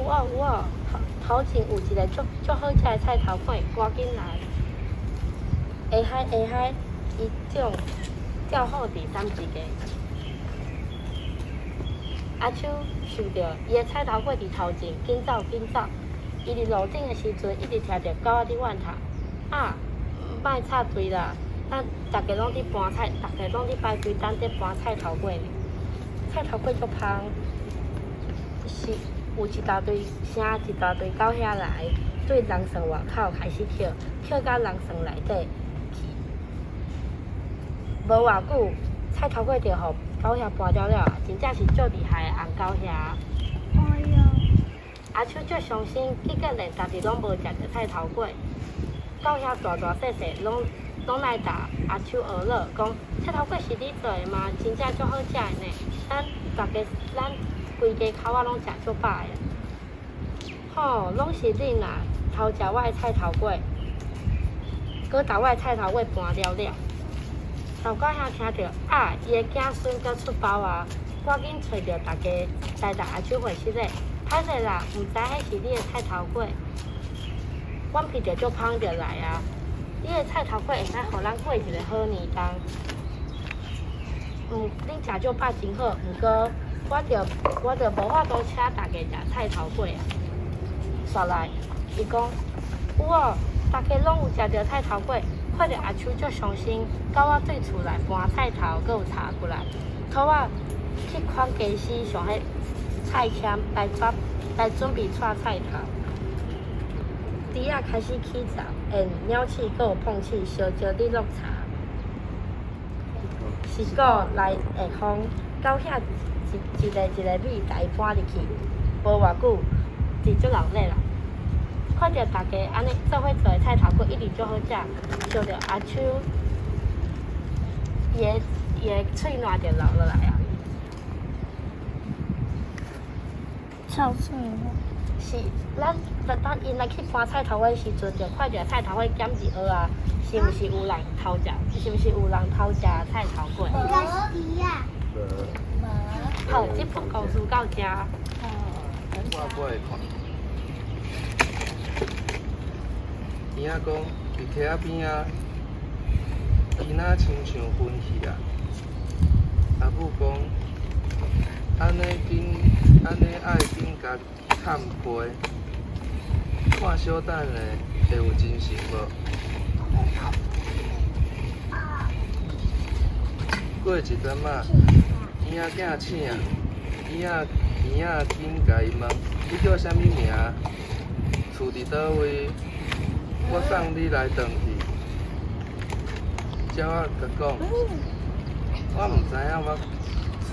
有哦，头前有一个足好食的菜头粿，赶紧来！下海，伊种吊好第三一个。阿秋想着伊的菜头粿伫头前，紧走！伊伫路顶的时阵，一直听着狗仔伫怨叹：啊，莫插队啦！咱大家拢伫搬菜，大家拢伫排队等伫搬菜头粿呢。菜头粿足香，是有一大堆狗遐来，对人绳外口开始跳到人绳内底去。无偌久，菜头粿就互狗遐搬了，真正是足厉害的红狗遐。哎呀！阿秋足伤心，结果连家己拢无食着菜头粿。狗遐大细拢来打阿秋讹了，讲菜头粿是你做的吗？真正足好食的呢！咱规家口仔拢食足饱的。吼，拢是恁啦，偷食我的菜头粿，搁把我的菜头粿搬了。老狗兄听着啊，伊的子孙搁出包啊，赶紧找着大家来打阿秋会室咧。歹势啦，毋知迄是你的菜头粿，阮闻着足芳着来啊！你的菜头粿会使互咱过一个好年冬。恁食足饱真好，毋过我着无法度请大家食菜头粿啊。煞来，伊讲有哦，大家拢有食着菜头粿。看着阿秋足伤心，狗仔对厝内搬菜头，搁有茶过来，兔仔去看家私上迄菜签来准备炒菜头。猪仔开始起灶，鸟鼠搁有碰气，烧焦伫落茶。是果来下风，狗遐一个米台搬入去，无偌久，就足热烈啦。看着大家安尼做伙做的菜头粿一直足好食，想着阿秋，伊的嘴烂就流落来啊。臭水是，咱因来去搬菜头粿的时阵，就看着菜头粿捡一盒啊，是毋是有人偷食？是毋是有人偷食菜头粿？应该是伊啦。好，这本故事到这。我会看。伊仔讲，伫溪仔边仔，囡仔亲像昏去啊。阿母讲，安尼爱紧甲探陪，看小等的会有精神无？过一阵仔，婴仔囝醒啊，婴仔紧甲伊问，你叫啥物名？厝伫倒位？我送你来转去。鸟仔甲讲，我毋知影我厝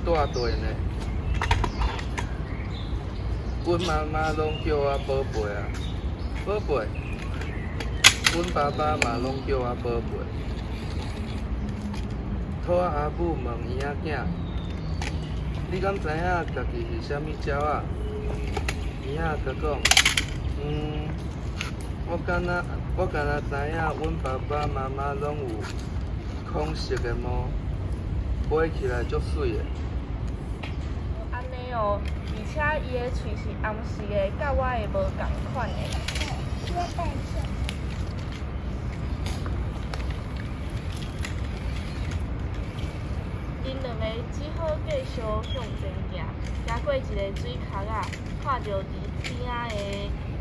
住佗呢。阮妈妈拢叫我宝贝啊，宝贝。阮爸爸嘛拢叫我宝贝。兔仔阿母问伊仔囝，你敢知影家己是啥物鸟仔？伊仔甲讲，我敢若知影，阮爸爸妈妈拢有空色的毛，飞起来足水的。安尼哦，而且伊的喙是红色的，甲我的无共款的。因两个只好继续向前行，行过一个水壳仔，看到伫边仔的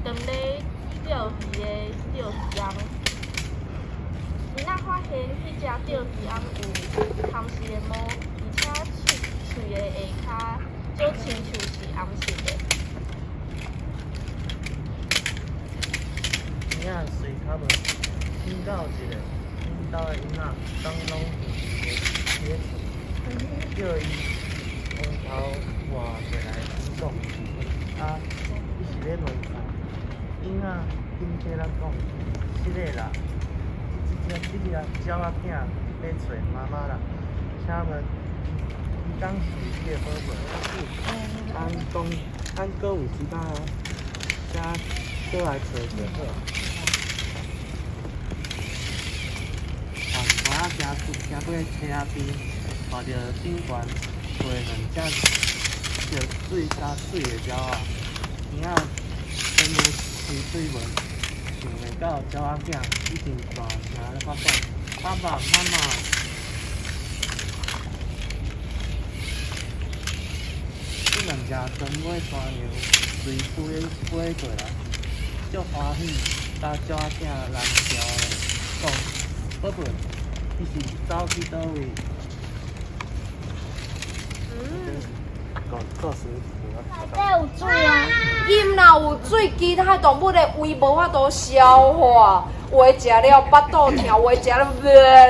当咧钓鱼的钓鱼翁。伊若发现迄只钓鱼翁有红色的毛，而且喙的下骹足亲像是红色的。婴仔随他们听到一个因兜的囡仔刚拢有接触，叫伊从头换过来讲，伊是咧问啥？囡仔紧替咱讲，是个啦，这只鸟仔囝要找妈妈啦，请问伊当时你的宝贝，咱搁有时间再来找就好。我行过溪仔边，看到顶悬飞两只着水的鸟仔，仔真无是水文，想袂到鸟仔囝一定大声咧发讲，爸爸妈妈。这两只真尾山羊随飞过来，足欢喜，甲鸟仔囝人调咧讲，宝贝，你是走去倒位？故事。这有水啊！饮若有水，其他动物的胃无法度消化，有的食了腹肚疼，有的食了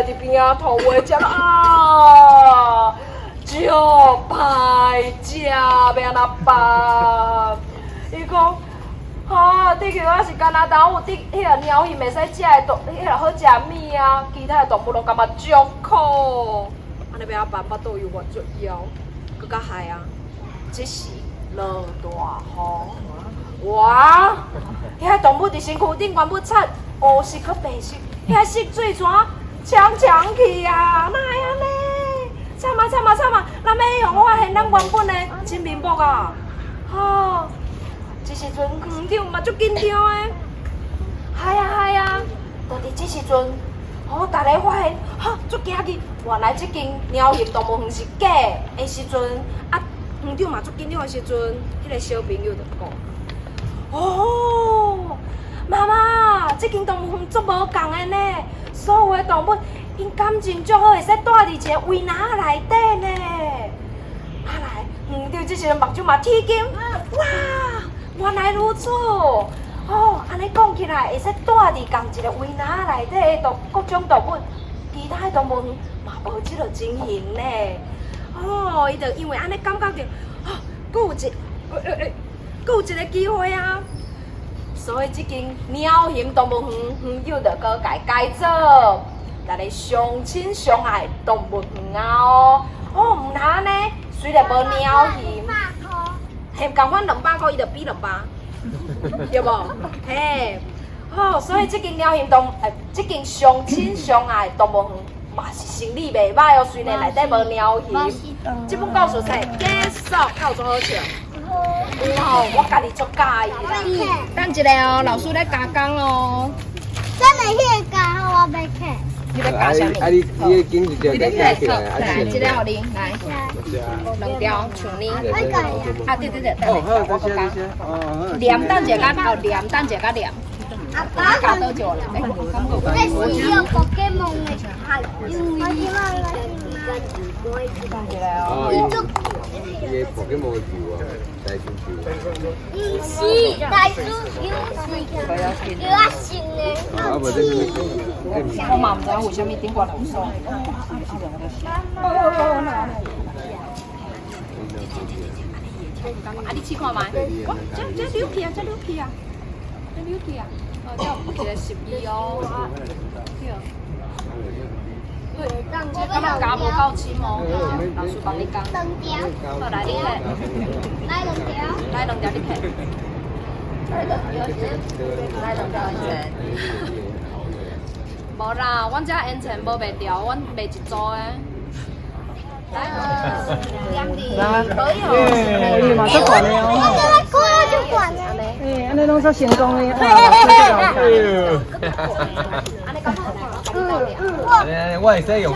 伫边仔吐，有的食了啊，足歹食，要安怎办？伊讲，啊，地球啊是干那当有迄个鸟鱼袂使食的动，迄个好食物啊，其他的动物都感觉足苦，安尼要安怎办？腹肚又越足枵，佮较害啊！这是落大雨，哇！遐动物伫身躯顶全部擦乌色佮白色，遐色水泉呛去啊！哪会安尼？惨啊惨啊惨啊！咱要用发现咱原本的真面目啊！吼，这时阵园长嘛足紧张的，嗨啊嗨啊！就伫这时阵，大家发现，足惊去！原来这间鸟型动物园是假的时阵啊！园长嘛足紧张的时阵，迄个小朋友就讲：“哦，妈妈，这间动物园足无共的呢，所有的动物因感情足好，会使住伫一个围栏内底呢。”啊来，园长这时阵目睭嘛铁金，哇，原来如此。安尼讲起来，会使住伫共一个围栏内底的各种动物，其他的动物园嘛无即个情形呢。伊就因为安尼感觉着，佫有一个机会啊！所以即间鸟型动物园园长就搁改改造，来个相亲相爱动物园啊！毋通呢，虽然无鸟型，嘿，共款200块，伊就比200，对无？嘿，所以即间鸟型即间相亲相爱动物园。嘛是生理袂歹哦，虽然内底无鸟鱼。这本故事册结束，够做好笑。我家己足介意啦。等一下哦，老师咧加工哦。真的迄个加我要看。你咧加啥物？你个紧一条来加起来，来，这个互你来。2条像你。啊，对，哦，好，这些。黏，等者甲后黏，等者甲黏。加多久了？这是有宝可梦的，因为伊个宝可梦球啊，大球球。是大叔有啊新的。啊，无这个。我嘛唔知为什么顶挂流手。你试看卖。这溜去啊！这有一个12哦，对，感觉加无够深哦，老师帮你加。好，来你摕，来2条你摕，来2条先。无啦，阮这烟尘无卖掉，阮卖一组的。来可以哦。你嘛足管的哦。就管了。安尼拢足成功的。我会使用。